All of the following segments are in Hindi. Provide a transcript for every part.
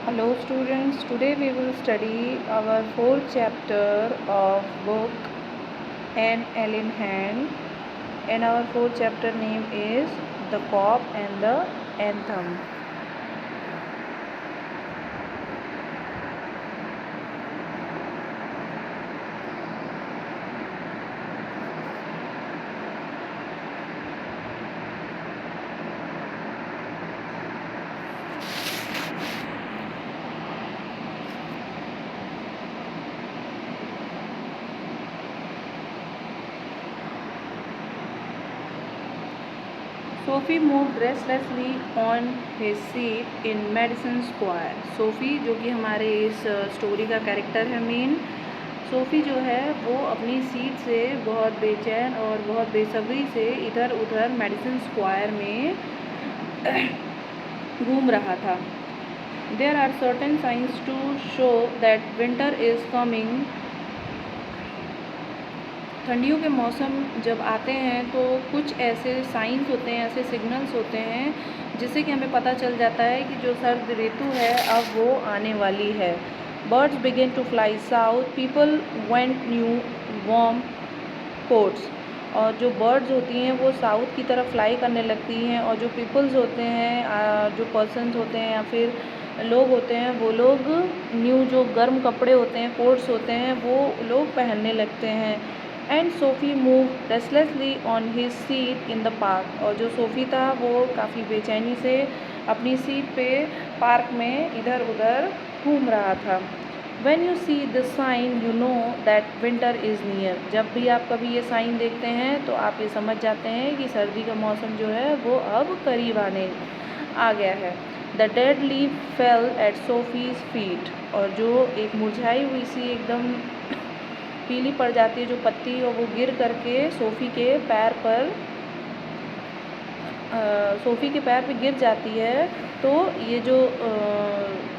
Hello students, today we will study our fourth chapter of book Anne Ellen Hand, and our fourth chapter name is The Cob and the Anthem. Sophie moved restlessly on his seat in Madison Square. SoFi जो कि हमारे इस स्टोरी का कैरेक्टर है मेन, सोफ़ी जो है वो अपनी सीट से बहुत बेचैन और बहुत बेसब्री से इधर उधर मैडिसन स्क्वायर में घूम रहा था. There are certain signs to show that winter is coming. ठंडियों के मौसम जब आते हैं तो कुछ ऐसे साइंस होते हैं, ऐसे सिग्नल्स होते हैं जिससे कि हमें पता चल जाता है कि जो सर्द ऋतु है अब वो आने वाली है. Birds begin to fly south, people went new warm coats. और जो बर्ड्स होती हैं वो साउथ की तरफ फ्लाई करने लगती हैं, और जो पीपल्स होते हैं, जो पर्सन्स होते हैं या फिर लोग होते हैं, वो लोग न्यू जो गर्म कपड़े होते हैं, कोट्स होते हैं, वो लोग पहनने लगते हैं. And SoFi move restlessly on his seat in the park. और जो सोफ़ी था वो काफ़ी बेचैनी से अपनी सीट पे पार्क में इधर उधर घूम रहा था. When you see this sign, you know that winter is near. जब भी आप कभी ये साइन देखते हैं तो आप ये समझ जाते हैं कि सर्दी का मौसम जो है वो अब करीब आने आ गया है. The dead leaf fell at Sophie's feet. और जो एक मुरझाई हुई सी एकदम पीली पड़ जाती है जो पत्ती, और वो गिर करके सोफ़ी के पैर पे गिर जाती है. तो ये जो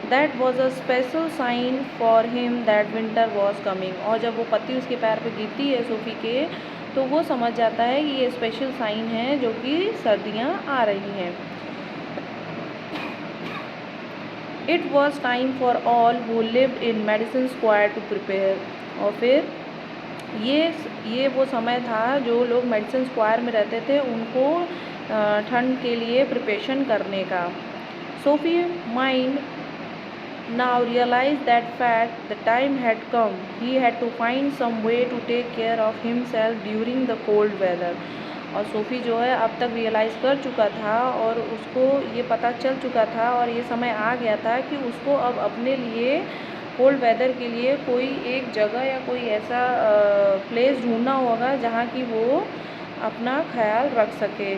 that was a special sign for him that winter was coming. और जब वो पत्ती उसके पैर पे गिरती है सोफ़ी के, तो वो समझ जाता है कि ये स्पेशल साइन है जो कि सर्दियाँ आ रही हैं. It was time for all who lived in Madison Square to prepare. और फिर ये वो समय था जो लोग मैडिसन स्क्वायर में रहते थे उनको ठंड के लिए प्रिपरेशन करने का. SoFi mind now realized that fact, the time had come. He had to find some way to take care of himself during the cold weather. और सोफ़ी जो है अब तक रियलाइज़ कर चुका था और उसको ये पता चल चुका था और ये समय आ गया था कि उसको अब अपने लिए कोल्ड वेदर के लिए कोई एक जगह या कोई ऐसा प्लेस ढूंढना होगा जहाँ की वो अपना ख्याल रख सके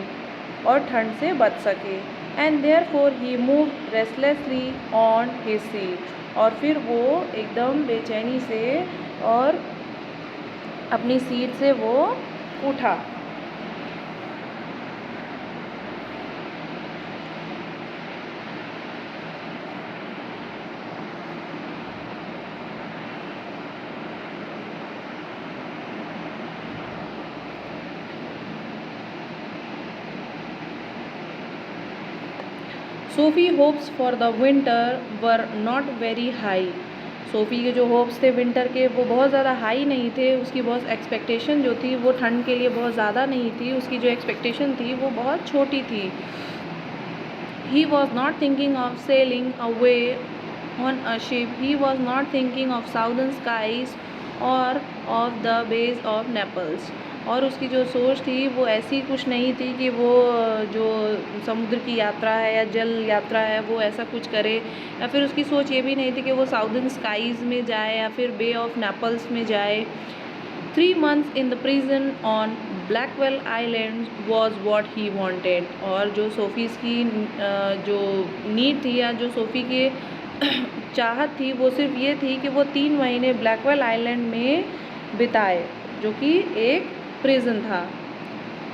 और ठंड से बच सके. And therefore he moved restlessly on his seat. और फिर वो एकदम बेचैनी से और अपनी सीट से वो उठा. SoFi hopes for the winter were not very high. SoFi के जो होप्स थे विंटर के वो बहुत ज़्यादा हाई नहीं थे. उसकी बहुत एक्सपेक्टेशन जो थी वो ठंड के लिए बहुत ज़्यादा नहीं थी. उसकी जो एक्सपेक्टेशन थी वो बहुत छोटी थी. He was not thinking of sailing away on a ship. He was not thinking of southern skies or of the bays of Naples. और उसकी जो सोच थी वो ऐसी कुछ नहीं थी कि वो जो समुद्र की यात्रा है या जल यात्रा है वो ऐसा कुछ करे, या फिर उसकी सोच ये भी नहीं थी कि वो साउदर्न स्काईज़ में जाए या फिर बे ऑफ नेपल्स में जाए. 3 months in the prison on Blackwell Island was what he wanted. और जो सोफ़ीज़ की जो नीड थी या जो सोफ़ी के चाहत थी वो सिर्फ ये थी कि वो 3 महीने ब्लैकवेल आइलैंड में बिताए जो कि एक प्रिजन था.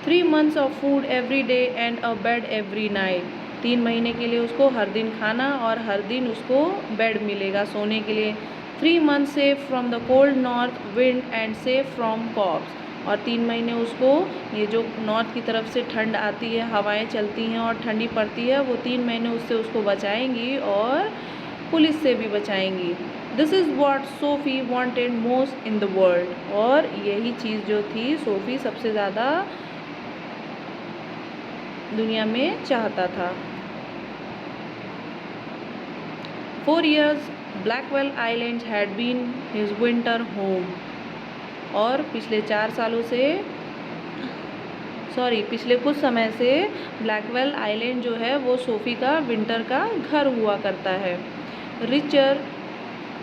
3 months of food every day and a bed every night. 3 महीने के लिए उसको हर दिन खाना और हर दिन उसको बेड मिलेगा सोने के लिए. 3 months safe from the cold north wind and safe from cops. और 3 महीने उसको ये जो नॉर्थ की तरफ से ठंड आती है, हवाएं चलती हैं और ठंडी पड़ती है, वो 3 महीने उससे उसको बचाएंगी और पुलिस से भी बचाएंगी। This is what Sophie wanted most in the world. और यही चीज़ जो थी सोफ़ी सबसे ज़्यादा दुनिया में चाहता था। 4 years Blackwell Island had been his winter home. और पिछले कुछ समय से ब्लैकवेल आइलैंड जो है वो सोफ़ी का विंटर का घर हुआ करता है। Richer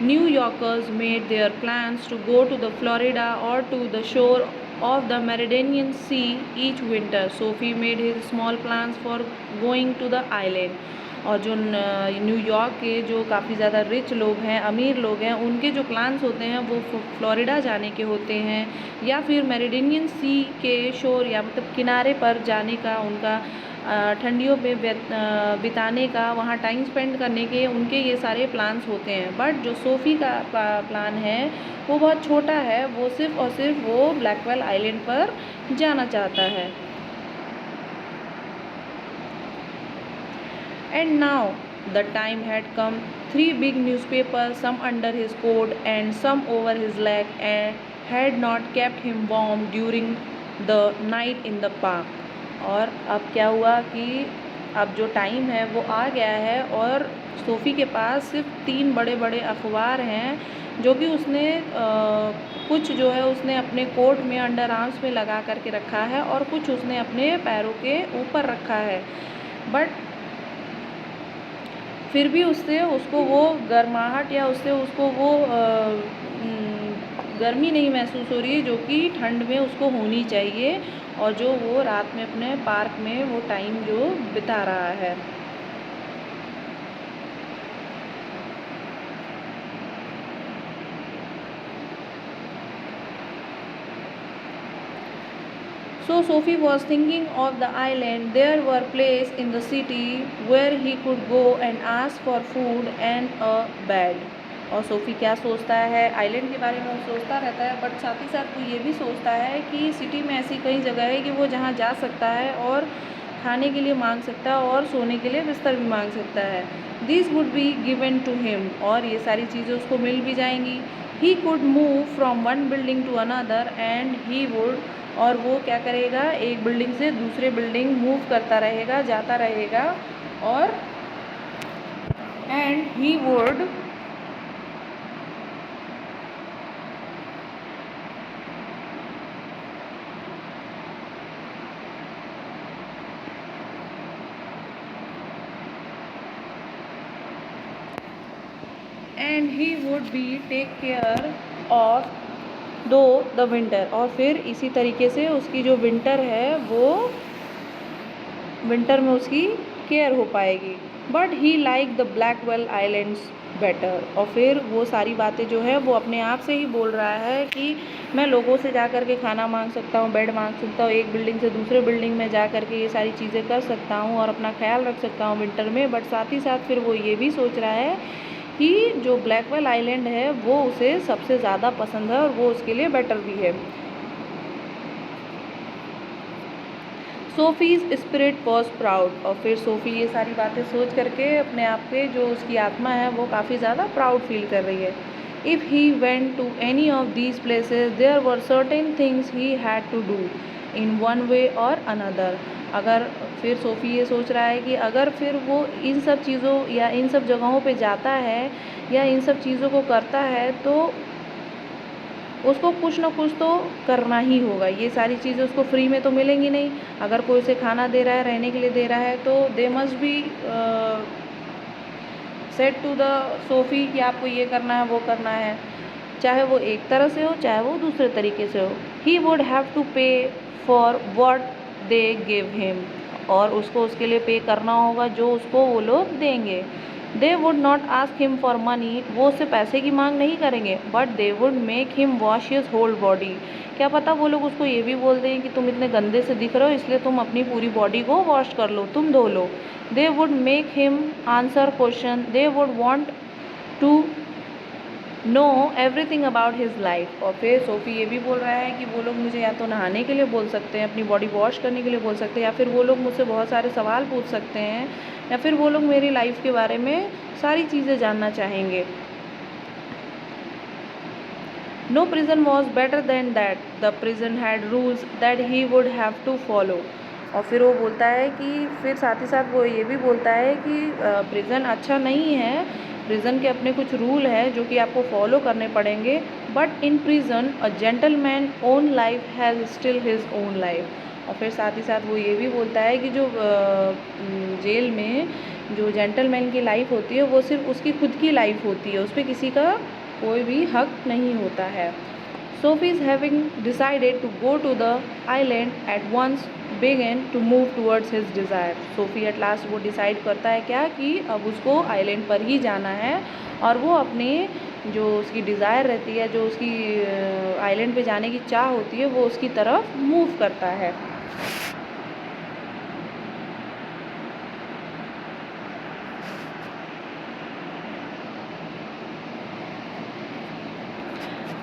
New Yorkers made their plans to go to the Florida और to the shore of the Mediterranean Sea each winter. Sophie made his small plans for going to the island. और जो न्यूयॉर्क के जो काफ़ी ज़्यादा रिच लोग हैं, अमीर लोग हैं, उनके जो प्लान्स होते हैं वो फ्लोरिडा जाने के होते हैं या फिर मेडिटेरेनियन सी के शोर या मतलब किनारे पर जाने का, उनका ठंडियों में बिताने का, वहाँ टाइम स्पेंड करने के उनके ये सारे प्लान्स होते हैं। बट जो सोफ़ी का प्लान है वो बहुत छोटा है, वो सिर्फ़ और सिर्फ वो ब्लैकवेल आइलैंड पर जाना चाहता है। And now the time had come. 3 big newspapers, some under his coat and some over his leg, and had not kept him warm during the night in the park. और अब क्या हुआ कि अब जो टाइम है वो आ गया है और सोफ़ी के पास सिर्फ 3 बड़े बड़े अखबार हैं जो कि उसने कुछ जो है उसने अपने कोट में अंडर आर्म्स में लगा करके रखा है और कुछ उसने अपने पैरों के ऊपर रखा है। बट फिर भी उसको वो गर्माहट या उसको वो गर्मी नहीं महसूस हो रही है जो कि ठंड में उसको होनी चाहिए, और जो वो रात में अपने पार्क में वो टाइम जो बिता रहा है। So Sophie was thinking of the island. There were places in the city where he could go and ask for food and a bed. और सोफ़ी क्या सोचता है, आइलैंड के बारे में वो सोचता रहता है, बट साथ ही साथ वो ये भी सोचता है कि सिटी में ऐसी कई जगह है कि वो जहाँ जा सकता है और खाने के लिए मांग सकता है और सोने के लिए बिस्तर भी मांग सकता है। This would be given to him, और ये सारी चीज़ें उसको मिल भी जाएंगी। He could move from one building to another and he would, और वो क्या करेगा, एक बिल्डिंग से दूसरे बिल्डिंग मूव करता रहेगा, जाता रहेगा। और and he would be take care of the winter. और फिर इसी तरीके से उसकी जो विंटर है वो विंटर में उसकी केयर हो पाएगी। But he like the Blackwell islands better. और फिर वो सारी बातें जो है वो अपने आप से ही बोल रहा है कि मैं लोगों से जा कर के खाना मांग सकता हूँ, बेड मांग सकता हूँ, एक बिल्डिंग से दूसरे बिल्डिंग में जा कर के ये सारी चीज़ें कर सकता हूँ और अपना ख्याल रख सकता हूँ विंटर में। बट साथ ही साथ फिर वो ये भी सोच रहा है कि जो ब्लैकवेल आइलैंड है वो उसे सबसे ज़्यादा पसंद है और वो उसके लिए बेटर भी है। सोफ़ीज़ स्पिरिट वॉज प्राउड। और फिर सोफ़ी ये सारी बातें सोच करके अपने आप पे जो उसकी आत्मा है वो काफ़ी ज़्यादा प्राउड फील कर रही है। If he went to any of these places there were certain things he had to do in one way और अनदर। अगर फिर सोफ़ी ये सोच रहा है कि अगर फिर वो इन सब चीज़ों या इन सब जगहों पे जाता है या इन सब चीज़ों को करता है तो उसको कुछ ना कुछ तो करना ही होगा। ये सारी चीज़ें उसको फ्री में तो मिलेंगी नहीं। अगर कोई उसे खाना दे रहा है, रहने के लिए दे रहा है, तो they must be set to the Soapy कि आपको ये करना है, वो करना है, चाहे वो एक तरह से हो चाहे वो दूसरे तरीके से हो। ही वुड हैव टू पे for what they give him. और उसको उसके लिए पे करना होगा जो उसको वो लोग देंगे। They would not ask him for money. वो उससे पैसे की मांग नहीं करेंगे, but they would make him wash his whole body. क्या पता वो लोग उसको ये भी बोल दें कि तुम इतने गंदे से दिख रहे हो इसलिए तुम अपनी पूरी बॉडी को वॉश कर लो, तुम धो लो। They would make him answer question. They would want to know everything about his life. और फिर सोफ़ी ये भी बोल रहा है कि वो लोग मुझे या तो नहाने के लिए बोल सकते हैं, अपनी बॉडी वॉश करने के लिए बोल सकते हैं, या फिर वो लोग मुझसे बहुत सारे सवाल पूछ सकते हैं, या फिर वो लोग मेरी लाइफ के बारे में सारी चीज़ें जानना चाहेंगे। No prison was better than that, the prison had rules that he would have to follow. और फिर वो बोलता है कि फिर साथ ही साथ वो ये भी बोलता है कि प्रिजन अच्छा नहीं है, प्रिजन के अपने कुछ रूल हैं जो कि आपको फॉलो करने पड़ेंगे, but in prison a gentleman own life has still his own life. और फिर साथ ही साथ वो ये भी बोलता है कि जो जेल में जो जेंटलमैन की लाइफ होती है वो सिर्फ उसकी खुद की लाइफ होती है, उस पर किसी का कोई भी हक नहीं होता है। Sophie's having decided to go to the island at once began to move towards his desire. SoFi at last वो डिसाइड करता है क्या कि अब उसको आइलैंड पर ही जाना है और वो अपने जो उसकी डिज़ायर रहती है, जो उसकी आइलैंड पे जाने की चाह होती है, वो उसकी तरफ मूव करता है।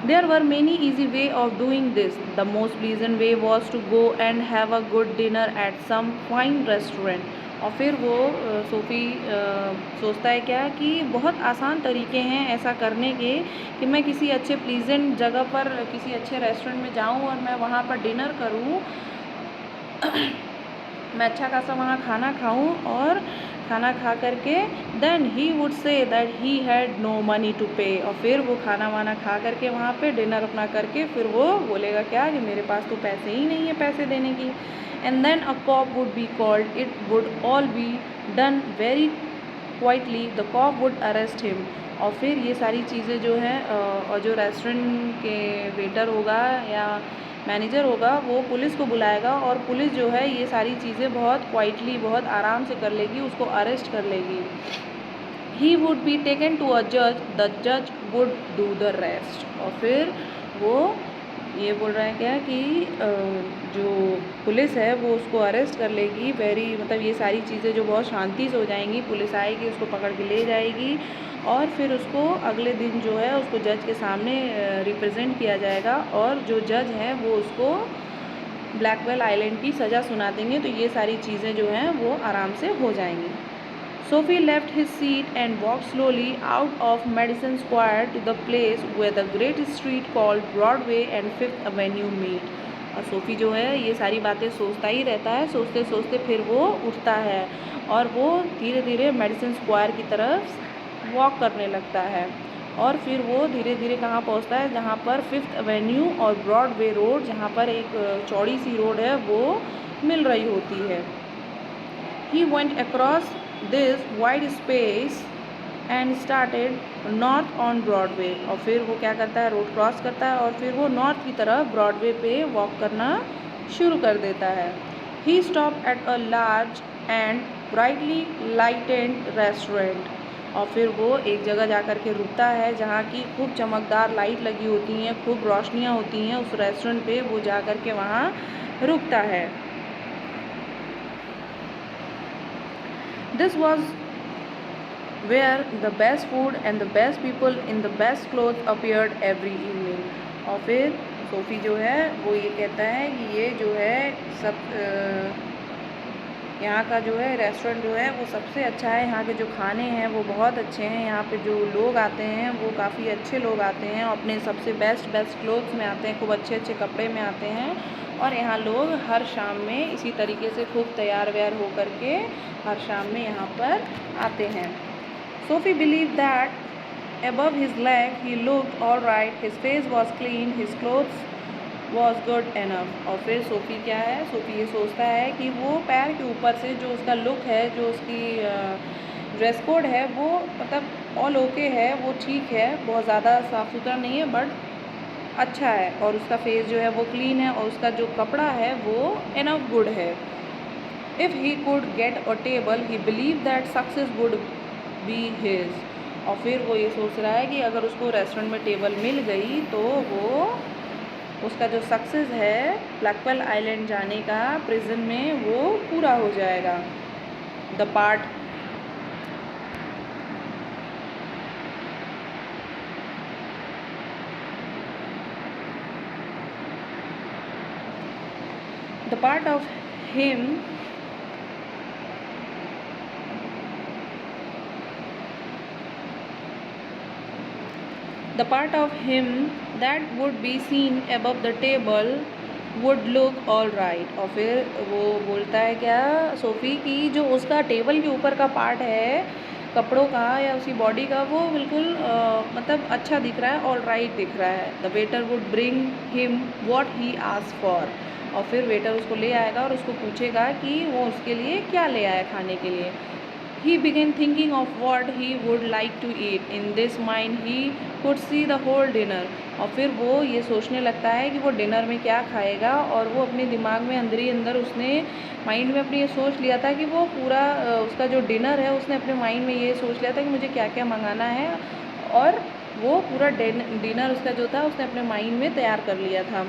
There were many easy way of doing this. The most pleasant way was to go and have a good dinner at some fine restaurant. और फिर वो सोफ़ी सोचता है क्या कि बहुत आसान तरीके हैं ऐसा करने के कि मैं किसी अच्छे प्लीजेंट जगह पर किसी अच्छे रेस्टोरेंट में जाऊं और मैं वहाँ पर डिनर करूं, मैं अच्छा खासा वहाँ खाना खाऊं और खाना खा करके then he would say that he had no money to pay. और फिर वो खाना वाना खा करके वहाँ पे डिनर अपना करके फिर वो बोलेगा क्या कि मेरे पास तो पैसे ही नहीं है पैसे देने की। And then a cop would be called, it would all be done very quietly, the cop would arrest him. और फिर ये सारी चीज़ें जो हैं और जो रेस्टोरेंट के वेटर होगा या मैनेजर होगा वो पुलिस को बुलाएगा और पुलिस जो है ये सारी चीज़ें बहुत क्वाइटली बहुत आराम से कर लेगी, उसको अरेस्ट कर लेगी। ही would be taken to a जज, द जज वुड डू द रेस्ट। और फिर वो ये बोल रहा है क्या कि जो पुलिस है वो उसको अरेस्ट कर लेगी, वेरी मतलब ये सारी चीज़ें जो बहुत शांति से हो जाएंगी, पुलिस आएगी उसको पकड़ के ले जाएगी और फिर उसको अगले दिन जो है उसको जज के सामने रिप्रेजेंट किया जाएगा और जो जज हैं वो उसको ब्लैकवेल आइलैंड की सज़ा सुना देंगे। तो ये सारी चीज़ें जो हैं वो आराम से हो जाएंगी। Sophie left his seat and walked slowly out of Madison Square to the place where the great street called Broadway and Fifth Avenue meet. और सोफ़ी जो है ये सारी बातें सोचता ही रहता है, सोचते सोचते फिर वो उठता है और वो धीरे धीरे मेडिसन स्क्वायर की तरफ वॉक करने लगता है। और फिर वो धीरे धीरे कहाँ पहुँचता है, जहाँ पर फिफ्थ एवेन्यू और ब्रॉडवे रोड, जहाँ पर एक चौड़ी सी रोड है वो मिल रही होती है। He went across this wide space and started north on Broadway। और फिर वो क्या करता है, रोड क्रॉस करता है और फिर वो नॉर्थ की तरफ ब्रॉडवे पे वॉक करना शुरू कर देता है। He stopped at a large and brightly lighted restaurant। और फिर वो एक जगह जा कर के रुकता है जहाँ की खूब चमकदार लाइट लगी होती हैं, खूब रोशनियाँ होती हैं उस रेस्टोरेंट पे, वो जा कर के वहाँ रुकता है। This was where the best food and the best people in the best clothes appeared every evening। और फिर सोफ़ी जो है वो ये कहता है कि ये जो है सब यहाँ का जो है रेस्टोरेंट जो है वो सबसे अच्छा है, यहाँ के जो खाने हैं वो बहुत अच्छे हैं, यहाँ पे जो लोग आते हैं वो काफ़ी अच्छे लोग आते हैं और अपने सबसे बेस्ट क्लोथ्स में आते हैं, खूब अच्छे अच्छे कपड़े में आते हैं और यहाँ लोग हर शाम में इसी तरीके से खूब तैयार व्यार हो करके हर शाम में यहाँ पर आते हैं। SoFi believe that above his leg he looked all right, his face was clean, his clothes was good enough। और फिर सोफ़ी क्या है, सोफ़ी ये सोचता है कि वो पैर के ऊपर से जो उसका लुक है, जो उसकी ड्रेस कोड है वो मतलब ऑल ओके है, वो ठीक है, बहुत ज़्यादा साफ़ सुथरा नहीं है बट अच्छा है और उसका फेस जो है वो क्लीन है और उसका जो कपड़ा है वो इनफ गुड है। If he could get a table he believe that success would be his. और फिर वो ये सोच रहा है कि अगर उसको रेस्टोरेंट में टेबल मिल गई तो वो उसका जो सक्सेस है ब्लैकवेल आइलैंड जाने का प्रिजन में वो पूरा हो जाएगा। The part of him the part of him that would be seen above the table would look all right. और फिर वो बोलता है क्या सोफ़ी की जो उसका टेबल के ऊपर का पार्ट है कपड़ों का या उसकी बॉडी का वो बिल्कुल मतलब अच्छा दिख रहा है, ऑल राइट दिख रहा है। The waiter would bring him what he ask for. और फिर वेटर उसको ले आएगा और उसको पूछेगा कि वो उसके लिए क्या ले आया खाने के लिए। He began thinking of what he would like to eat. In this mind he could see the whole dinner. और फिर वो ये सोचने लगता है कि वो डिनर में क्या खाएगा, और वो अपने दिमाग में अंदर ही अंदर उसने माइंड में अपने ये सोच लिया था कि वो पूरा उसका जो डिनर है उसने अपने माइंड में ये सोच लिया था कि मुझे क्या क्या मंगाना है, और वो पूरा डिनर उसका जो था उसने अपने माइंड में तैयार कर लिया था।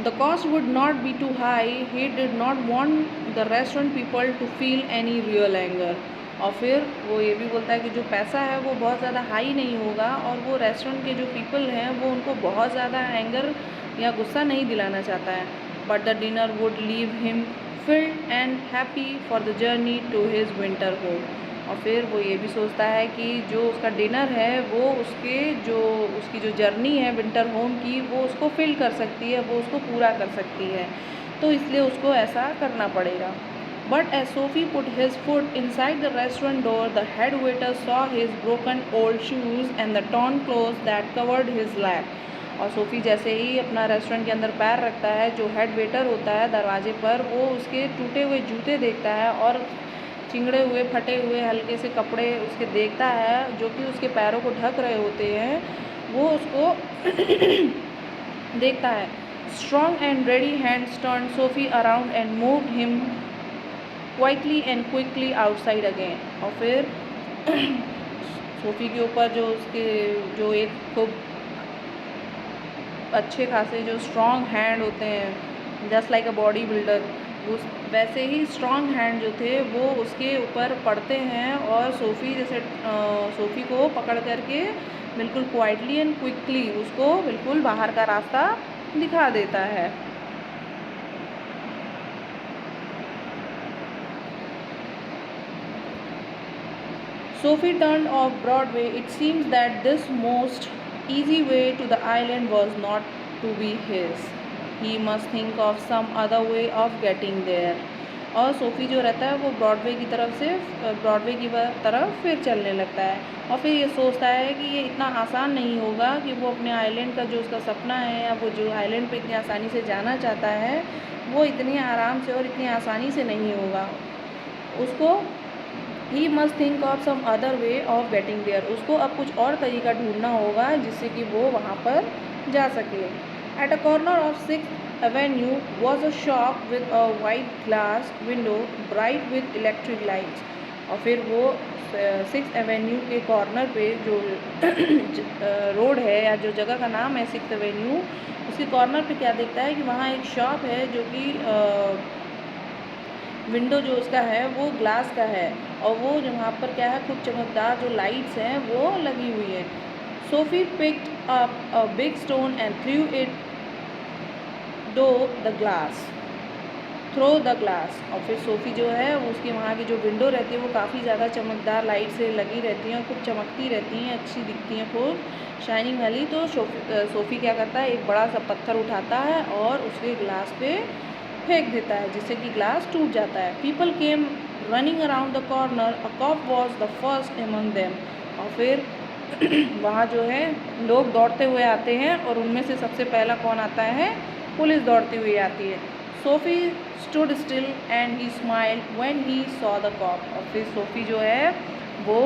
The cost would not be too high. He did not want the restaurant people to feel any real anger. और फिर वो ये भी बोलता है कि जो पैसा है वो बहुत ज़्यादा हाई नहीं होगा, और वो रेस्टोरेंट के जो पीपल हैं वो उनको बहुत ज़्यादा एंगर या गुस्सा नहीं दिलाना चाहता है। But the dinner would leave him filled and happy for the journey to his winter home. और फिर वो ये भी सोचता है कि जो उसका डिनर है वो उसकी जो जर्नी है विंटर होम की वो उसको फिल कर सकती है, वो उसको पूरा कर सकती है, तो इसलिए उसको ऐसा करना पड़ेगा। But as Soapy put his foot inside the restaurant door the head waiter saw his broken old shoes and the torn clothes that covered his lap. और सोफ़ी जैसे ही अपना रेस्टोरेंट के अंदर पैर रखता है, जो हेड वेटर होता है दरवाजे पर वो उसके टूटे हुए जूते देखता है और चिंगड़े हुए फटे हुए हल्के से कपड़े उसके देखता है जो कि उसके पैरों को ढक रहे होते हैं, वो उसको देखता है। Strong and ready hands turn SoFi around and move him quietly and quickly outside again. और फिर सोफ़ी के ऊपर जो एक खूब अच्छे खासे जो स्ट्रॉन्ग हैंड होते हैं, just like a body builder, उस वैसे ही स्ट्रॉन्ग हैंड जो थे वो उसके ऊपर पड़ते हैं और सोफ़ी को पकड़ करके बिल्कुल क्वाइटली एंड क्विकली उसको बिल्कुल बाहर का रास्ता दिखा देता है। Sophie turned off Broadway. It seems that this most easy way to the island was not to be his. He must think of some other way of getting there. और सोफ़ी जो रहता है वो ब्रॉडवे की तरफ फिर चलने लगता है, और फिर ये सोचता है कि ये इतना आसान नहीं होगा कि वो अपने आइलैंड का जो उसका सपना है या वो जो आइलैंड पे इतनी आसानी से जाना चाहता है वो इतनी आराम से और इतनी आसानी से नहीं होगा। उसको he must think of some other way of getting there. उसको अब कुछ और तरीका ढूंढना होगा जिससे कि वो वहाँ पर जा सके। Eight a corner of 6th Avenue was a shop with a white glass window bright with electric lights. और फिर वो 6th एवेन्यू के कॉर्नर पे जो रोड है या जो जगह का नाम है 6th एवेन्यू, उसके कॉर्नर पे क्या देखता है कि वहाँ एक शॉप है जो कि विंडो जो उसका है वो ग्लास का है, और वो जो वहाँ पर क्या है खूब चमकदार जो लाइट्स हैं वो लगी हुई है। Soapy picked up a big stone and threw it throw the glass. और फिर सोफ़ी जो है वो उसकी वहाँ की जो विंडो रहती है वो काफ़ी ज़्यादा चमकदार लाइट से लगी रहती हैं, खूब चमकती रहती हैं, अच्छी दिखती हैं, खूब शाइनिंग वाली। तो सोफ़ी क्या करता है, एक बड़ा सा पत्थर उठाता है और उसके ग्लास पे फेंक देता है जिससे कि ग्लास टूट जाता है। People came running around the corner, a cop was the first among them. और फिर वहाँ जो है लोग दौड़ते हुए आते हैं और उनमें से सबसे पहला कौन आता है, पुलिस दौड़ती हुई आती है। Soapy stood still and he smiled when he saw the cop. और फिर सोफ़ी जो है वो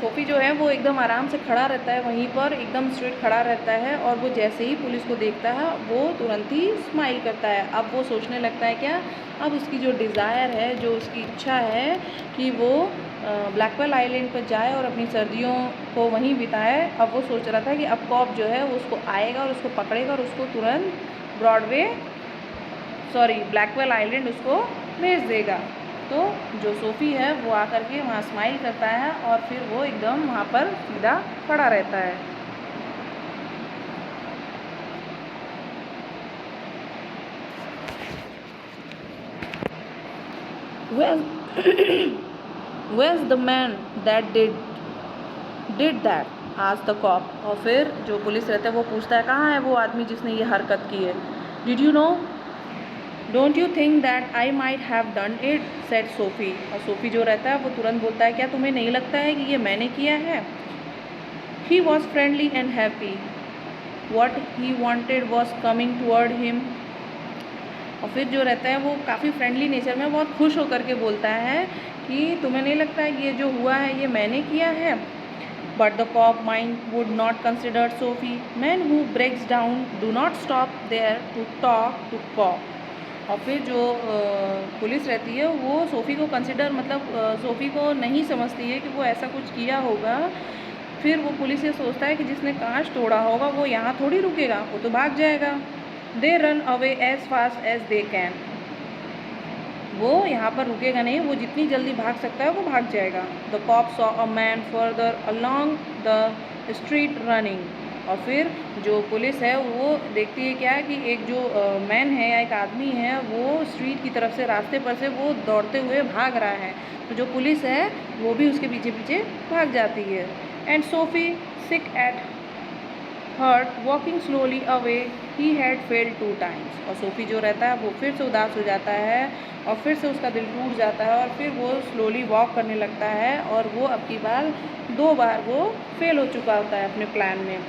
सोफ़ी जो है वो एकदम आराम से खड़ा रहता है, वहीं पर एकदम स्ट्रेट खड़ा रहता है, और वो जैसे ही पुलिस को देखता है वो तुरंत ही स्माइल करता है। अब वो सोचने लगता है क्या, अब उसकी जो डिज़ायर है, जो उसकी इच्छा है कि वो ब्लैकवेल आइलैंड पर जाए और अपनी सर्दियों को वहीं बिताए, अब वो सोच रहा था कि अब कॉप जो है वो उसको आएगा और उसको पकड़ेगा और उसको तुरंत ब्लैकवेल आइलैंड उसको भेज देगा। तो जो सोफ़ी है वो आकर के वहाँ स्माइल करता है और फिर वो एकदम वहाँ पर सीधा खड़ा रहता है। Well, Where's the man that did that? Asked the cop. और फिर जो पुलिस रहता है वो पूछता है कहाँ है वो आदमी जिसने ये हरकत की है. Did you know? Don't you think that I might have done it? Said Sophie. और सोफी जो रहता है वो तुरंत बोलता है क्या तुम्हें नहीं लगता है कि ये मैंने किया है? He was friendly and happy. What he wanted was coming toward him. और फिर जो रहता है वो काफ़ी फ्रेंडली नेचर में बहुत खुश होकर के बोलता है कि तुम्हें नहीं लगता है कि ये जो हुआ है ये मैंने किया है. But the cop mind would not consider Sophie. Men who breaks down do not stop there to talk to cop. और फिर जो पुलिस रहती है वो सोफ़ी को कंसिडर मतलब सोफ़ी को नहीं समझती है कि वो ऐसा कुछ किया होगा. फिर वो पुलिस ये सोचता है कि जिसने कांच तोड़ा होगा वो यहाँ थोड़ी रुकेगा, वो तो भाग जाएगा. They run away as fast as they can. वो यहाँ पर रुकेगा नहीं, वो जितनी जल्दी भाग सकता है वो भाग जाएगा. The cop saw a man further along the street running. और फिर जो पुलिस है वो देखती है क्या कि एक जो मैन है या एक आदमी है वो स्ट्रीट की तरफ से रास्ते पर से वो दौड़ते हुए भाग रहा है. तो जो पुलिस है वो भी उसके पीछे पीछे भाग जाती है. And Sophie, sick at heart, walking slowly away, he had failed 2 times. और सोफ़ी जो रहता है वो फिर से उदास हो जाता है और फिर से उसका दिल टूट जाता है और फिर वो स्लोली वॉक करने लगता है और वो अब की बार 2 बार वो फेल हो चुका होता है अपने प्लान में.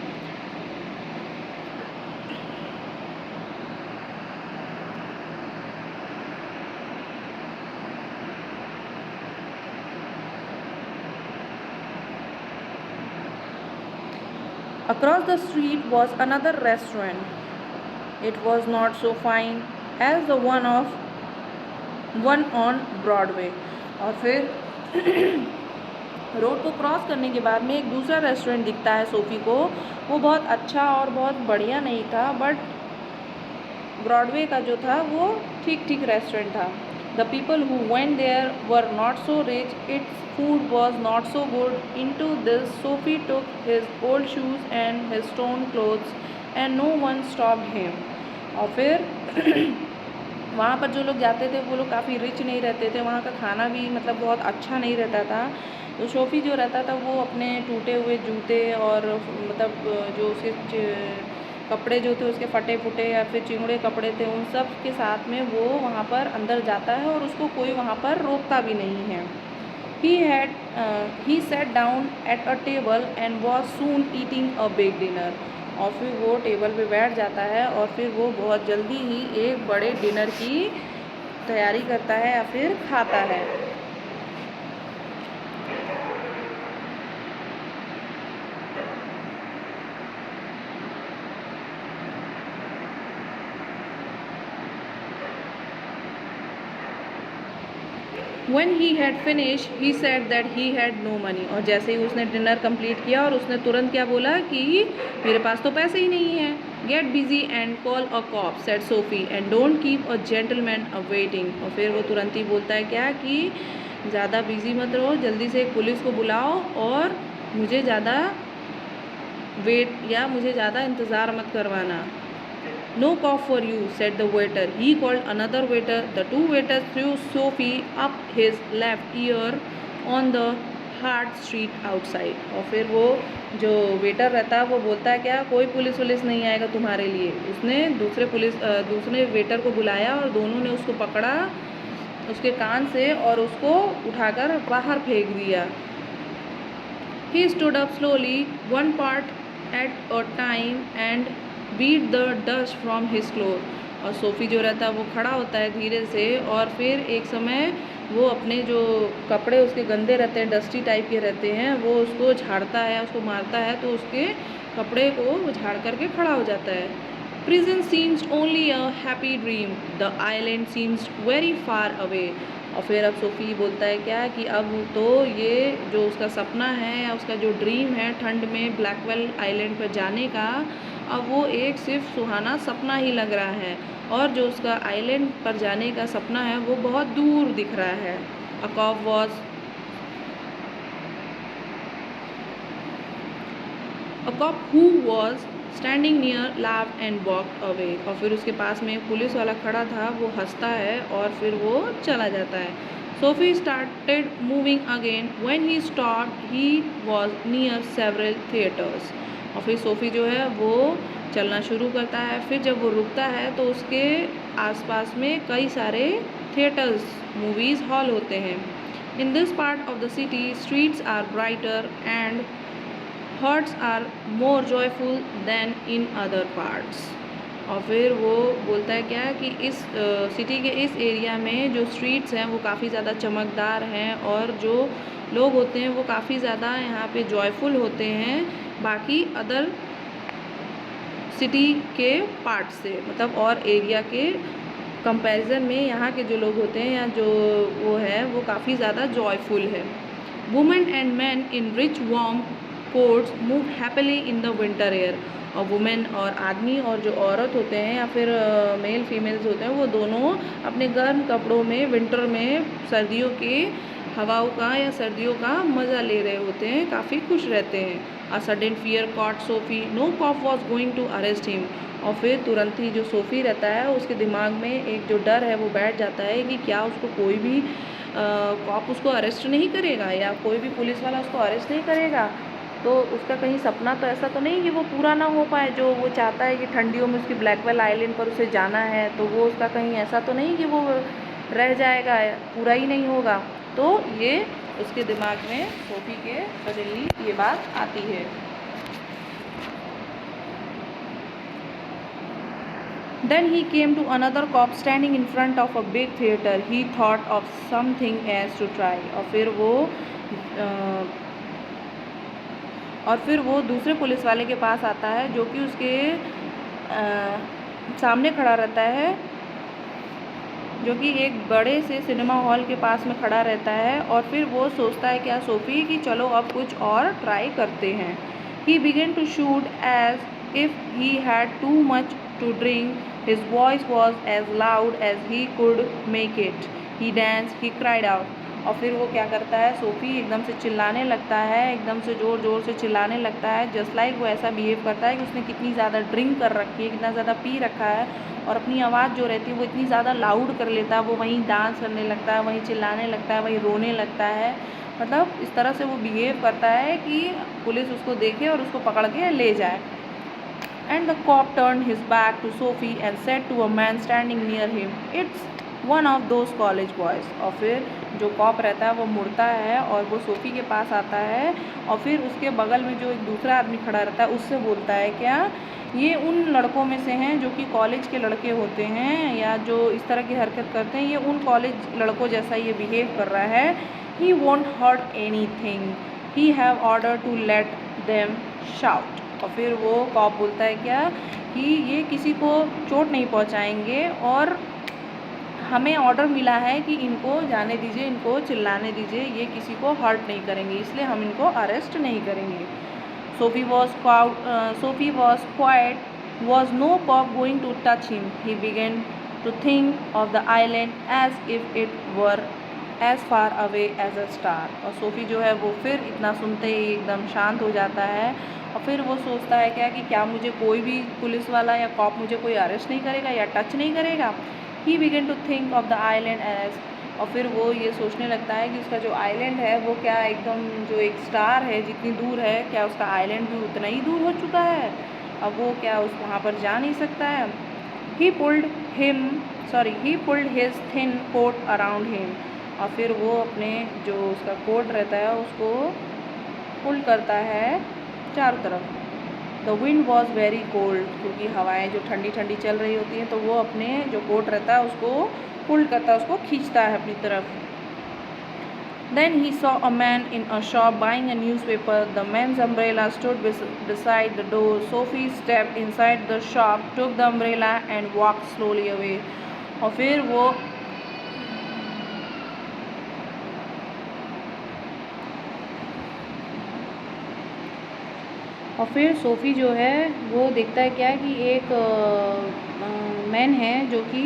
Across the street was another restaurant. It was not so fine as the one on Broadway. और फिर रोड को क्रॉस करने के बाद में एक दूसरा रेस्टोरेंट दिखता है सोफ़ी को. वो बहुत अच्छा और बहुत बढ़िया नहीं था, बट ब्रॉडवे का जो था वो ठीक ठीक रेस्टोरेंट था. The people who went there were not so rich. Its food was not so good. Into this, Sophie took his old shoes and his torn clothes, and no one stopped him. और फिर वहाँ पर जो लोग जाते थे वो लोग काफ़ी रिच नहीं रहते थे, वहाँ का खाना भी मतलब बहुत अच्छा नहीं रहता था. तो सोफ़ी जो रहता था वो अपने टूटे हुए जूते और मतलब जो उसके कपड़े जो थे उसके फटे फुटे या फिर चिंगड़े कपड़े थे उन सब के साथ में वो वहाँ पर अंदर जाता है और उसको कोई वहाँ पर रोकता भी नहीं है. He sat down at a table and was soon eating a big dinner. और फिर वो टेबल पे बैठ जाता है और फिर वो बहुत जल्दी ही एक बड़े डिनर की तैयारी करता है या फिर खाता है. When he had finished, he said that he had no money. और जैसे ही उसने डिनर कंप्लीट किया और उसने तुरंत क्या बोला कि मेरे पास तो पैसे ही नहीं हैं. Get busy and call a cop, said Sophie, and don't keep a gentleman awaiting. और फिर वो तुरंत ही बोलता है क्या कि ज़्यादा बिजी मत रहो, जल्दी से एक पुलिस को बुलाओ और मुझे ज़्यादा वेट या मुझे ज़्यादा इंतज़ार मत करवाना. No cough for you, said the waiter. He called another waiter. The 2 waiters threw Sophie up his left ear on the hard street outside. और फिर वो जो वेटर रहता है वो बोलता है क्या कोई पुलिस वुलिस नहीं आएगा तुम्हारे लिए. उसने दूसरे वेटर को बुलाया और दोनों ने उसको पकड़ा उसके कान से और उसको उठाकर बाहर फेंक दिया. He stood up slowly, one part at a time, and beat the dust from his clothes. और सोफ़ी जो रहता है वो खड़ा होता है धीरे से और फिर एक समय वो अपने जो कपड़े उसके गंदे रहते हैं डस्टी टाइप के रहते हैं वो उसको झाड़ता है उसको मारता है तो उसके कपड़े को वो झाड़ करके खड़ा हो जाता है. Prison seems only a happy dream. The island seems very far away. और फिर अब सोफ़ी बोलता है क्या कि अब तो ये जो उसका सपना है या उसका जो ड्रीम है ठंड में ब्लैकवेल आइलैंड पर जाने का अब वो एक सिर्फ सुहाना सपना ही लग रहा है और जो उसका आइलैंड पर जाने का सपना है वो बहुत दूर दिख रहा है. A cop who was standing near laughed and walked away. और फिर उसके पास में एक पुलिस वाला खड़ा था वो हंसता है और फिर वो चला जाता है. Sophie started moving again. When he stopped, he was near several theaters. और फिर सोफ़ी जो है वो चलना शुरू करता है. फिर जब वो रुकता है तो उसके आसपास में कई सारे थिएटर्स, मूवीज़ हॉल होते हैं. In this part of the city, streets are brighter and hearts are more joyful than in other parts. और फिर वो बोलता है क्या कि इस सिटी के इस एरिया में जो स्ट्रीट्स हैं वो काफ़ी ज़्यादा चमकदार हैं और जो लोग होते हैं वो काफ़ी ज़्यादा यहाँ पे जॉयफुल होते हैं बाकी अदर सिटी के पार्ट से, मतलब और एरिया के कंपैरिजन में यहाँ के जो लोग होते हैं या जो वो है वो काफ़ी ज़्यादा जॉयफुल है. Women and man in rich warm quotes move happily in the winter air. और वुमेन और आदमी और जो औरत होते हैं या फिर मेल फीमेल्स होते हैं वो दोनों अपने गर्म कपड़ों में विंटर में सर्दियों के हवाओं का या सर्दियों का मज़ा ले रहे होते हैं, काफ़ी खुश रहते हैं. A sudden fear caught Soapy. No cop was going to arrest him. और फिर तुरंत ही जो सोफ़ी रहता है उसके दिमाग में एक जो डर है वो बैठ जाता है कि क्या उसको कोई भी कॉप उसको अरेस्ट नहीं करेगा या कोई भी पुलिस वाला उसको अरेस्ट नहीं करेगा. तो उसका कहीं सपना तो ऐसा तो नहीं कि वो पूरा ना हो पाए जो वो चाहता है कि ठंडियों में उसकी ब्लैकवेल आइलैंड पर उसे जाना है, तो वो उसका कहीं ऐसा तो नहीं कि वो रह जाएगा, पूरा ही नहीं होगा. तो ये उसके दिमाग में सोफ़ी के सडनली ये बात आती है. Then he came to another cop standing in front of a big theater. He thought of something else to try. और फिर वो दूसरे पुलिस वाले के पास आता है जो कि उसके सामने खड़ा रहता है, जो कि एक बड़े से सिनेमा हॉल के पास में खड़ा रहता है. और फिर वो सोचता है क्या सोफ़ी कि चलो अब कुछ और ट्राई करते हैं. He began to shoot as if he had too much to drink. His voice was as loud as he could make it. He danced, he cried out. और फिर वो क्या करता है, सोफ़ी एकदम से चिल्लाने लगता है, एकदम से ज़ोर ज़ोर से चिल्लाने लगता है. जस्ट लाइक वो ऐसा बिहेव करता है कि उसने कितनी ज़्यादा ड्रिंक कर रखी है, कितना ज़्यादा पी रखा है और अपनी आवाज़ जो रहती है वो इतनी ज़्यादा लाउड कर लेता है. वो वहीं डांस करने लगता है, वहीं चिल्लाने लगता है, वहीं रोने लगता है. मतलब इस तरह से वो बिहेव करता है कि पुलिस उसको देखे और उसको पकड़ के ले जाए. And the cop turned his back to Sophie and said to a man standing near him, "It's one of those college boys." और फिर जो कॉप रहता है वो मुड़ता है और वो सोफ़ी के पास आता है और फिर उसके बगल में जो एक दूसरा आदमी खड़ा रहता है उससे बोलता है क्या ये उन लड़कों में से हैं जो कि कॉलेज के लड़के होते हैं या जो इस तरह की हरकत करते हैं, ये उन कॉलेज लड़कों जैसा ये बिहेव कर रहा है. He won't hurt anything. He have order to let them shout. और फिर वो कॉप बोलता है क्या कि ये किसी को चोट नहीं पहुंचाएंगे और हमें ऑर्डर मिला है कि इनको जाने दीजिए, इनको चिल्लाने दीजिए, ये किसी को हर्ट नहीं करेंगे, इसलिए हम इनको अरेस्ट नहीं करेंगे. Sophie was quiet. Was no cop going to touch him? He began to think of the island as if it were as far away as a star. और सोफ़ी जो है वो फिर इतना सुनते ही एकदम शांत हो जाता है और फिर वो सोचता है क्या मुझे कोई भी पुलिस वाला या कॉप मुझे कोई अरेस्ट नहीं करेगा या टच नहीं करेगा. He began to think of the island as. और फिर वो ये सोचने लगता है कि उसका जो आइलैंड है वो क्या एकदम जो एक स्टार है जितनी दूर है, क्या उसका आइलैंड भी उतना ही दूर हो चुका है, अब वो क्या उस वहाँ पर जा नहीं सकता है. He pulled his thin coat around him. और फिर वो अपने जो उसका कोट रहता है उसको पुल करता है चारों तरफ. The wind was very cold. क्योंकि हवाएं जो ठंडी ठंडी चल रही होती हैं तो वो अपने जो कोट रहता है उसको पुल करता है, उसको खींचता है अपनी तरफ. Then he saw a man in a shop buying a newspaper. The man's umbrella stood beside the door. Sophie stepped inside the shop, took the umbrella and walked slowly away. और फिर वो और फिर सोफ़ी जो है वो देखता है क्या कि एक मैन है जो कि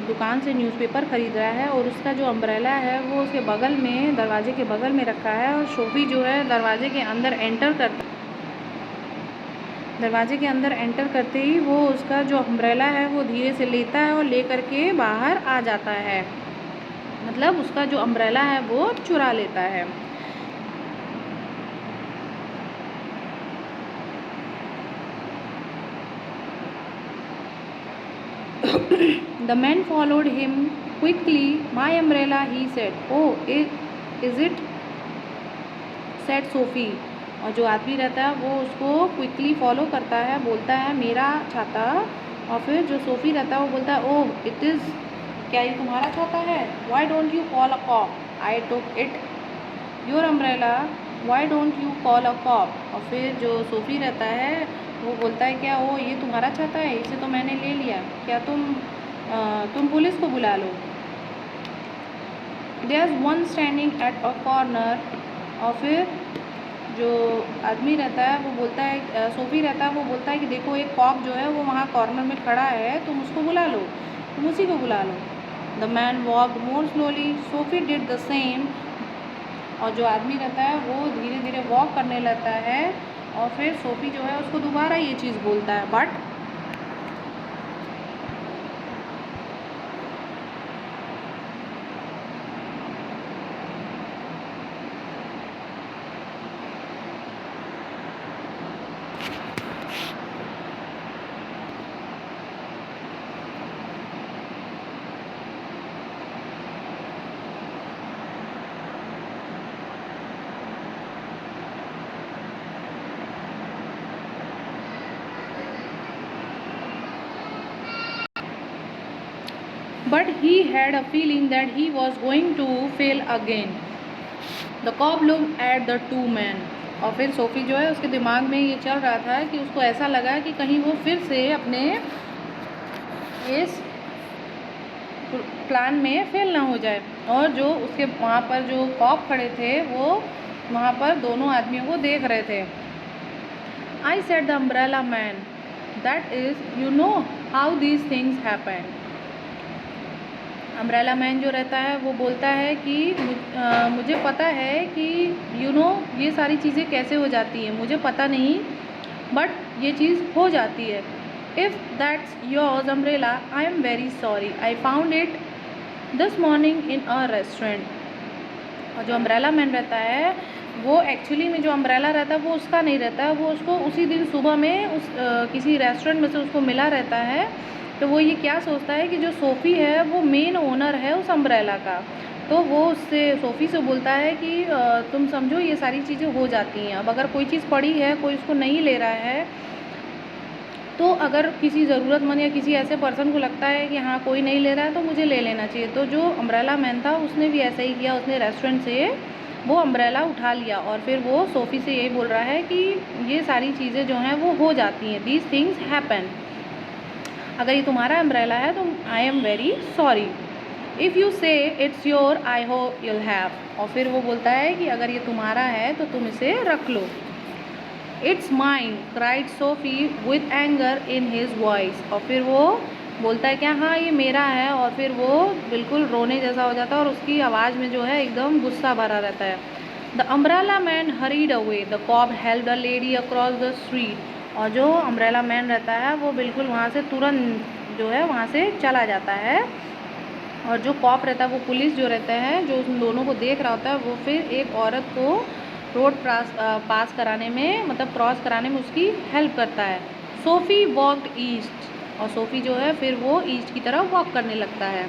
दुकान से न्यूज़पेपर ख़रीद रहा है और उसका जो अम्ब्रेला है वो उसके बगल में दरवाजे के बगल में रखा है. और सोफ़ी जो है दरवाजे के अंदर एंटर करते ही वो उसका जो अम्ब्रेला है वो धीरे से लेता है और ले करके बाहर आ जाता है. मतलब उसका जो अम्ब्रेला है वो चुरा लेता है। The man followed him quickly. My umbrella, he said. Oh, is it? said Sophie. और जो आदमी रहता है वो उसको क्विकली फॉलो करता है, बोलता है मेरा छाता। और फिर जो सोफ़ी रहता है वो बोलता है ओह इट इज़, क्या ये तुम्हारा छाता है? Why don't you call a cop? I took it. Your umbrella, why don't you call a cop? और फिर जो सोफ़ी रहता है वो बोलता है क्या ओ ये तुम्हारा छाता है, इसे तो मैंने ले लिया, क्या तुम पुलिस को बुला लो। There is one standing at a corner. और फिर जो आदमी रहता है वो बोलता है, सोफ़ी रहता है वो बोलता है कि देखो एक कॉप जो है वो वहाँ कॉर्नर में खड़ा है, तुम उसको बुला लो, तुम उसी को बुला लो। The man walk more slowly, Sophie did the same. और जो आदमी रहता है वो धीरे धीरे वॉक करने लगता है। और फिर सोफ़ी जो है उसको दोबारा ये चीज़ बोलता है but he had a feeling that he was going to fail again. The cop looked at the two men. और फिर सोफ़ी जो है उसके दिमाग में ये चल रहा था कि उसको ऐसा लगा कि कहीं वो फिर से अपने इस प्लान में फेल ना हो जाए। और जो उसके वहाँ पर जो कॉप खड़े थे वो वहाँ पर दोनों आदमियों को देख रहे थे। I said the umbrella man, that is, you know how these things happen. Umbrella man जो रहता है वो बोलता है कि मुझे पता है कि ये सारी चीज़ें कैसे हो जाती हैं, मुझे पता नहीं बट ये चीज़ हो जाती है। If that's yours umbrella, I am very sorry, I found it this morning in a restaurant. और जो अम्ब्रेला मैन रहता है वो एक्चुअली में जो अम्ब्रेला रहता है वो उसका नहीं रहता है, वो उसको उसी दिन सुबह में किसी रेस्टोरेंट में से उसको मिला रहता है। तो वो ये क्या सोचता है कि जो सोफ़ी है वो मेन ओनर है उस अम्ब्रेला का। तो वो उससे सोफ़ी से बोलता है कि तुम समझो ये सारी चीज़ें हो जाती हैं, अब अगर कोई चीज़ पड़ी है कोई उसको नहीं ले रहा है, तो अगर किसी ज़रूरतमंद या किसी ऐसे पर्सन को लगता है कि हाँ कोई नहीं ले रहा है तो मुझे ले लेना चाहिए। तो जो अम्ब्रेला मैन था उसने भी ऐसा ही किया, उसने रेस्टोरेंट से वो अम्ब्रेला उठा लिया और फिर वो सोफ़ी से यही बोल रहा है कि ये सारी चीज़ें जो हैं वो हो जाती हैं, दीज थिंग्स हैपन। अगर ये तुम्हारा अम्ब्रेला है तो I am very sorry, if you say it's your I hope you'll have. और फिर वो बोलता है कि अगर ये तुम्हारा है तो तुम इसे रख लो। It's mine, cried Sophie with anger in his voice. और फिर वो बोलता है क्या हाँ ये मेरा है, और फिर वो बिल्कुल रोने जैसा हो जाता है और उसकी आवाज़ में जो है एकदम गुस्सा भरा रहता है। The umbrella man hurried away, the cop helped a lady across the street. और जो अम्ब्रेला मैन रहता है वो बिल्कुल वहाँ से तुरंत जो है वहाँ से चला जाता है। और जो कॉप रहता है वो पुलिस जो रहता है जो उन दोनों को देख रहा होता है वो फिर एक औरत को रोड पास कराने में, मतलब क्रॉस कराने में उसकी हेल्प करता है। SoFi walked east. और सोफ़ी जो है फिर वो ईस्ट की तरफ वॉक करने लगता है।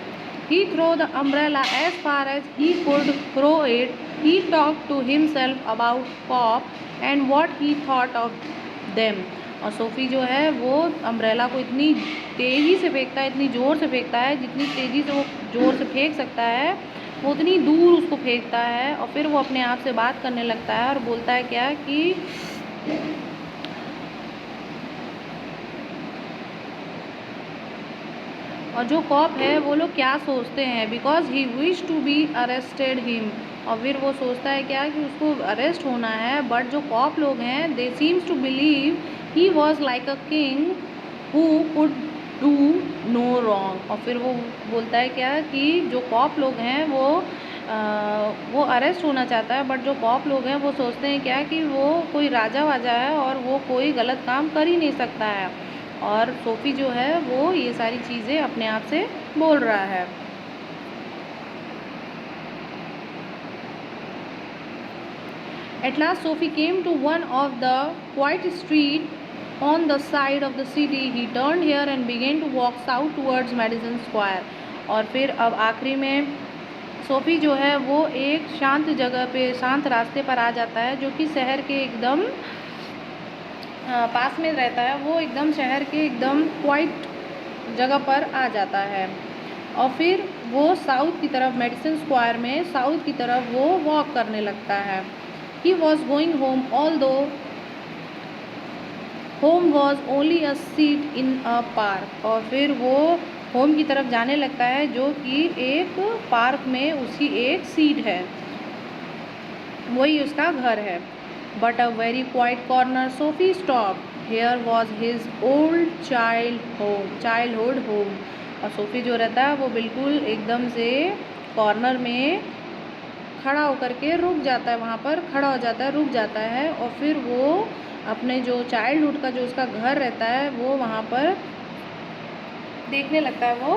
He throw the umbrella as far as he could throw it. He talk to himself about cop and what he thought of them. और सोफ़ी जो है वो अम्ब्रेला को इतनी तेज़ी से फेंकता है, इतनी ज़ोर से फेंकता है, जितनी तेज़ी से वो ज़ोर से फेंक सकता है वो उतनी दूर उसको फेंकता है। और फिर वो अपने आप से बात करने लगता है और बोलता है क्या कि और जो कॉप है वो लोग क्या सोचते हैं, because he wish to be arrested him. और फिर वो सोचता है क्या कि उसको अरेस्ट होना है, बट जो कॉप लोग हैं they seems to believe he was like a king who could do no wrong. और फिर वो बोलता है क्या कि जो कॉप लोग हैं वो अरेस्ट होना चाहता है, बट जो कॉप लोग हैं वो सोचते हैं क्या कि वो कोई राजा वाजा है और वो कोई गलत काम कर ही नहीं सकता है। और सोफ़ी जो है वो ये सारी चीज़ें अपने आप से बोल रहा है। At last Sophie came to one of the quiet street on the side of the city. He turned here and began to walk south towards Madison Square. और फिर अब आखिरी में सोफ़ी जो है वो एक शांत जगह पे, शांत रास्ते पर आ जाता है जो कि शहर के एकदम पास में रहता है। वो एकदम शहर के एकदम क्वाइट जगह पर आ जाता है और फिर वो साउथ की तरफ, मेडिसन स्क्वायर में साउथ की तरफ वो वॉक करने लगता है। He was going home, although home was only a seat in a park. और फिर वो होम की तरफ जाने लगता है जो कि एक पार्क में उसकी एक सीट है, वही उसका घर है। But a very quiet corner. Sophie stopped. Here was his old childhood home. और सोफ़ी जो रहता है वो बिल्कुल एकदम से कॉर्नर में खड़ा होकर के रुक जाता है, वहाँ पर खड़ा हो जाता है, रुक जाता है और फिर वो अपने जो चाइल्डहुड का जो उसका घर रहता है वो वहाँ पर देखने लगता है। वो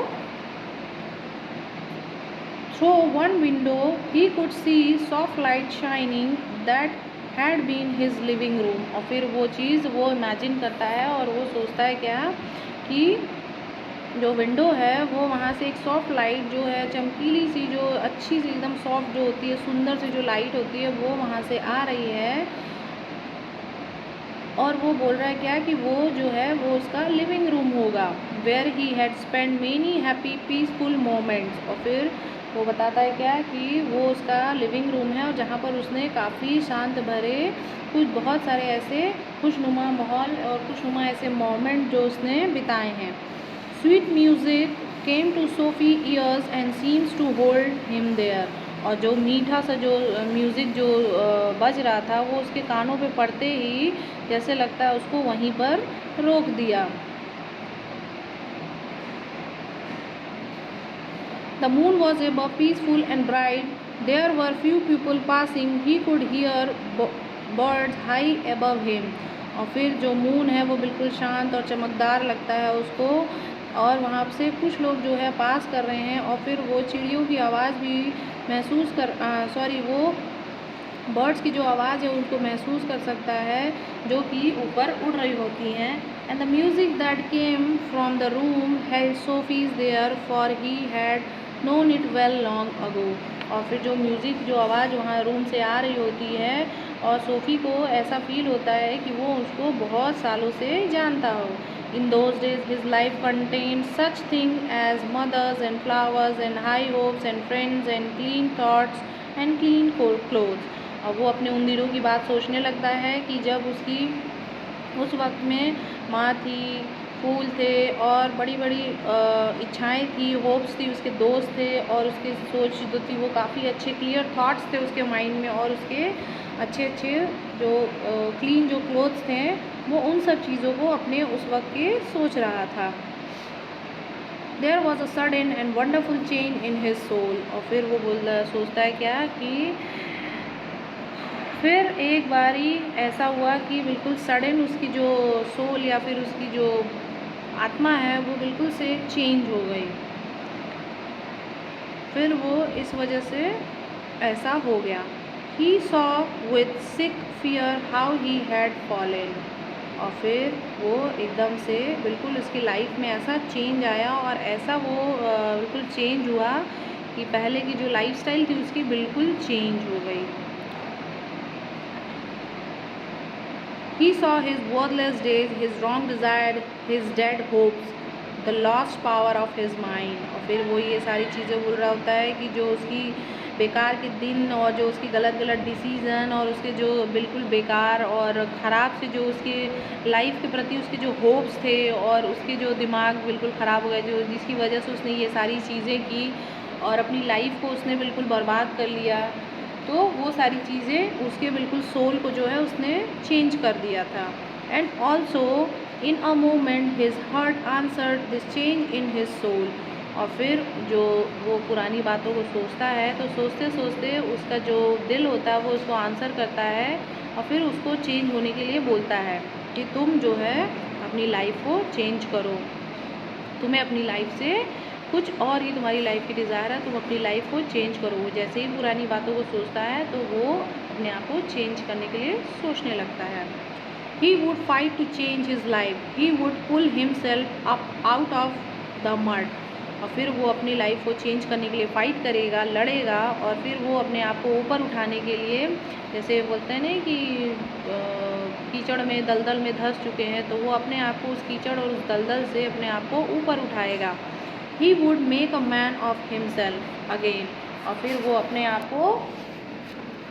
through one window he could see soft light shining that had been his living room. और फिर वो चीज़ वो इमेजिन करता है और वो सोचता है क्या कि जो विंडो है वो वहाँ से एक सॉफ्ट लाइट जो है, चमकीली सी, जो अच्छी सी एकदम सॉफ्ट जो होती है, सुंदर सी जो लाइट होती है वो वहाँ से आ रही है। और वो बोल रहा है क्या कि वो जो है वो उसका लिविंग रूम होगा, where he had spend many happy peaceful moments. और फिर वो बताता है क्या कि वो उसका लिविंग रूम है और जहाँ पर उसने काफ़ी शांत भरे कुछ बहुत सारे ऐसे खुशनुमा माहौल और खुशनुमा ऐसे मोमेंट जो उसने बिताए हैं। Sweet music came to Sophie's ears and seems to hold him there. और जो मीठा सा जो म्यूज़िक जो बज रहा था वो उसके कानों पे पड़ते ही जैसे लगता है उसको वहीं पर रोक दिया। The moon was above, peaceful and bright. There were few people passing. He could hear birds high above him. और फिर जो मून है वो बिल्कुल शांत और चमकदार लगता है उसको और वहाँ से कुछ लोग जो है पास कर रहे हैं और फिर वो चिड़ियों की आवाज़ भी महसूस कर वो बर्ड्स की जो आवाज़ है उनको महसूस कर सकता है जो कि ऊपर उड़ रही होती हैं। And the music that came from the room held Soapy's there for he had known it well long ago. और फिर जो म्यूज़िक जो आवाज़ वहाँ रूम से आ रही होती है और सोफ़ी को ऐसा फील होता है कि वो उसको बहुत सालों से जानता हो। In those days his life contained such things as mothers and flowers and high hopes and friends and clean thoughts and clean clothes. और वो अपने उन दिनों की बात सोचने लगता है कि जब उसकी उस वक्त में माँ थी, फूल थे और बड़ी बड़ी इच्छाएं थी, होप्स थी, उसके दोस्त थे और उसकी सोच जो थी वो काफ़ी अच्छे क्लियर थॉट्स थे उसके माइंड में और उसके अच्छे अच्छे जो क्लीन जो क्लोथ्स थे वो उन सब चीज़ों को अपने उस वक्त के सोच रहा था। There was a sudden and wonderful change in his soul. और फिर वो सोचता है क्या कि फिर एक बारी ऐसा हुआ कि बिल्कुल सडन उसकी जो सोल या फिर उसकी जो आत्मा है वो बिल्कुल से चेंज हो गई। फिर वो इस वजह से ऐसा हो गया। He saw with sick fear how he had fallen. और फिर वो एकदम से बिल्कुल उसकी लाइफ में ऐसा चेंज आया और ऐसा वो बिल्कुल चेंज हुआ कि पहले की जो लाइफस्टाइल थी उसकी बिल्कुल चेंज हो गई। He saw his worthless days, his wrong desires, his dead hopes, the lost power of his mind. और फिर वो ये सारी चीज़ें बोल रहा होता है कि जो उसकी बेकार के दिन और जो उसकी गलत डिसीज़न और उसके जो बिल्कुल बेकार और ख़राब से जो उसकी लाइफ के प्रति उसके जो होप्स थे और उसके जो दिमाग बिल्कुल ख़राब हो गए जो जिसकी वजह से उसने ये सारी चीज़ें की और अपनी लाइफ को उसने बिल्कुल बर्बाद कर लिया। तो वो सारी चीज़ें उसके बिल्कुल सोल को जो है उसने चेंज कर दिया था। And also in a moment his heart answered this change in his soul. और फिर जो वो पुरानी बातों को सोचता है तो सोचते सोचते उसका जो दिल होता है वो उसको आंसर करता है और फिर उसको चेंज होने के लिए बोलता है कि तुम जो है अपनी लाइफ को चेंज करो, तुम्हें अपनी लाइफ से कुछ और ही तुम्हारी लाइफ की डिज़ायर है, तुम अपनी लाइफ को चेंज करो। वो जैसे ही पुरानी बातों को सोचता है तो वो अपने आप को चेंज करने के लिए सोचने लगता है। He would fight to change his life. He would pull himself up out of the mud. और फिर वो अपनी लाइफ को चेंज करने के लिए फ़ाइट करेगा, लड़ेगा, और फिर वो अपने आप को ऊपर उठाने के लिए, जैसे बोलते हैं ना कि कीचड़ में दलदल में धंस चुके हैं, तो वो अपने आप को उस कीचड़ और उस दलदल से अपने आप को ऊपर उठाएगा। He would make a man of himself again. और फिर वो अपने आप को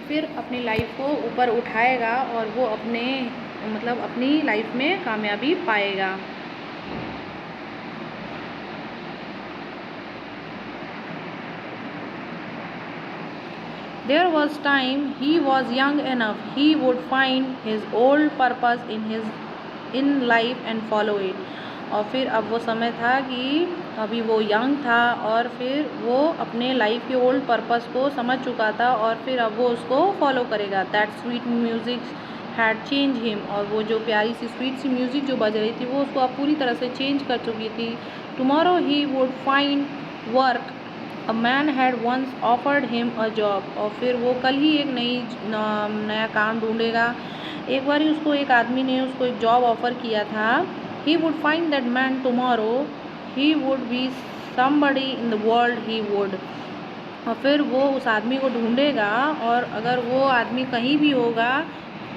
फिर अपनी लाइफ को ऊपर उठाएगा और वो अपनी लाइफ में कामयाबी पाएगा। There was time he was young enough he would find his old purpose in life and follow it. और फिर अब वो समय था कि अभी वो यंग था और फिर वो अपने लाइफ के ओल्ड पर्पस को समझ चुका था और फिर अब वो उसको फॉलो करेगा। That sweet music had change him. और वो जो प्यारी सी स्वीट सी म्यूज़िक जो बज रही थी वो उसको अब पूरी तरह से चेंज कर चुकी थी। Tomorrow he would find work, a man had once offered him a job. और फिर वो कल ही एक नया काम ढूंढेगा। एक बार ही उसको एक आदमी ने उसको एक जॉब ऑफ़र किया था। He would find that man tomorrow. He would be somebody in the world. He would. और फिर वो उस आदमी को ढूंढेगा और अगर वो आदमी कहीं भी होगा,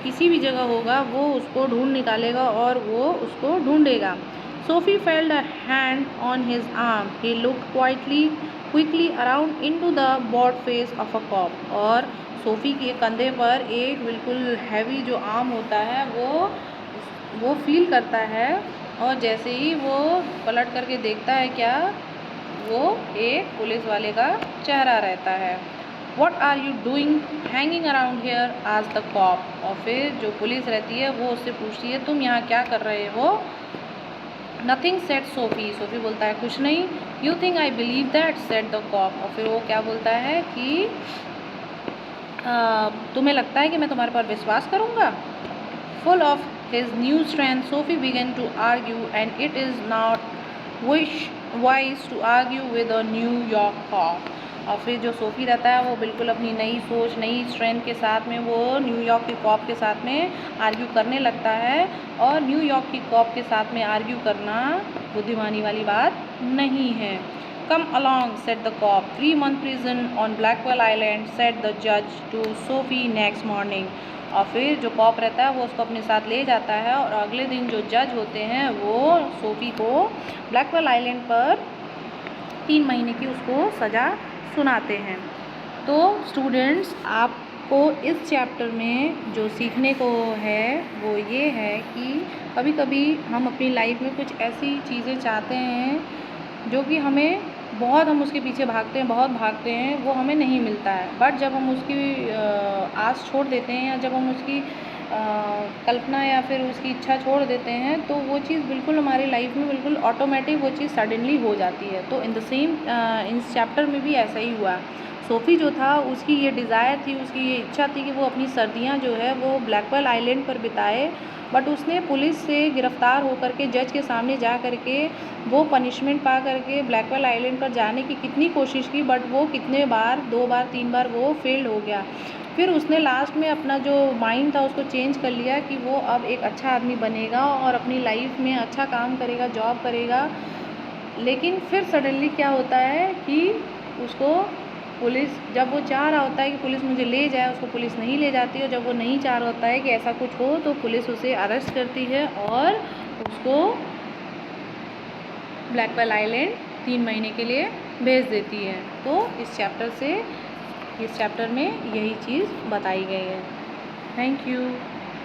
किसी भी जगह होगा, वो उसको ढूंढ निकालेगा और वो उसको ढूंढेगा। Sophie felt a hand on his arm. He looked quickly around into the broad face of a cop. और सोफ़ी के कंधे पर एक बिल्कुल हैवी जो आर्म होता है वो फील करता है और जैसे ही वो पलट करके देखता है क्या, वो एक पुलिस वाले का चेहरा रहता है। What are you doing hanging around here? asked the cop. और फिर जो पुलिस रहती है वो उससे पूछती है तुम यहाँ क्या कर रहे हो? Nothing said Sophie. सोफ़ी बोलता है कुछ नहीं। You think I believe that? said the cop. और फिर वो क्या बोलता है कि तुम्हें लगता है कि मैं तुम्हारे पर विश्वास करूँगा? Full of his new strength, Sophie began to argue, and it is not wise to argue with a New York cop. और फिर जो सोफ़ी रहता है वो बिल्कुल अपनी नई सोच, नई स्ट्रेंथ के साथ में वो न्यूयॉर्क की कॉप के साथ में आर्ग्यू करने लगता है। और न्यूयॉर्क की कॉप के साथ में आर्ग्यू करना बुद्धिमानी वाली बात नहीं है। Come along, said the cop. 3-month prison on Blackwell Island, said the judge to Sophie next morning. और फिर जो कॉप रहता है वो उसको अपने साथ ले जाता है और अगले दिन जो जज होते हैं वो सोफ़ी को ब्लैकवेल आइलैंड पर 3 महीने की उसको सज़ा सुनाते हैं। तो स्टूडेंट्स, आपको इस चैप्टर में जो सीखने को है वो ये है कि कभी कभी हम अपनी लाइफ में कुछ ऐसी चीज़ें चाहते हैं जो कि हम उसके पीछे बहुत भागते हैं, वो हमें नहीं मिलता है। बट जब हम उसकी आस छोड़ देते हैं या जब हम उसकी कल्पना या फिर उसकी इच्छा छोड़ देते हैं तो वो चीज़ बिल्कुल हमारी लाइफ में बिल्कुल ऑटोमेटिक वो चीज़ सडनली हो जाती है। तो इस चैप्टर में भी ऐसा ही हुआ। सोफ़ी जो था उसकी ये डिज़ायर थी, उसकी ये इच्छा थी कि वो अपनी सर्दियाँ जो है वो ब्लैकवेल आइलैंड पर बिताए। बट उसने पुलिस से गिरफ़्तार होकर के जज के सामने जा कर के वो पनिशमेंट पा करके ब्लैकवेल आइलैंड पर जाने की कितनी कोशिश की, बट वो कितने बार 2 बार 3 बार वो फेल्ड हो गया। फिर उसने लास्ट में अपना जो माइंड था उसको चेंज कर लिया कि वो अब एक अच्छा आदमी बनेगा और अपनी लाइफ में अच्छा काम करेगा, जॉब करेगा। लेकिन फिर सडनली क्या होता है कि उसको पुलिस, जब वो चाह रहा होता है कि पुलिस मुझे ले जाए, उसको पुलिस नहीं ले जाती। और जब वो नहीं चाह रहा होता है कि ऐसा कुछ हो तो पुलिस उसे अरेस्ट करती है और उसको ब्लैकवेल आइलैंड 3 महीने के लिए भेज देती है। तो इस चैप्टर में यही चीज़ बताई गई है। Thank you.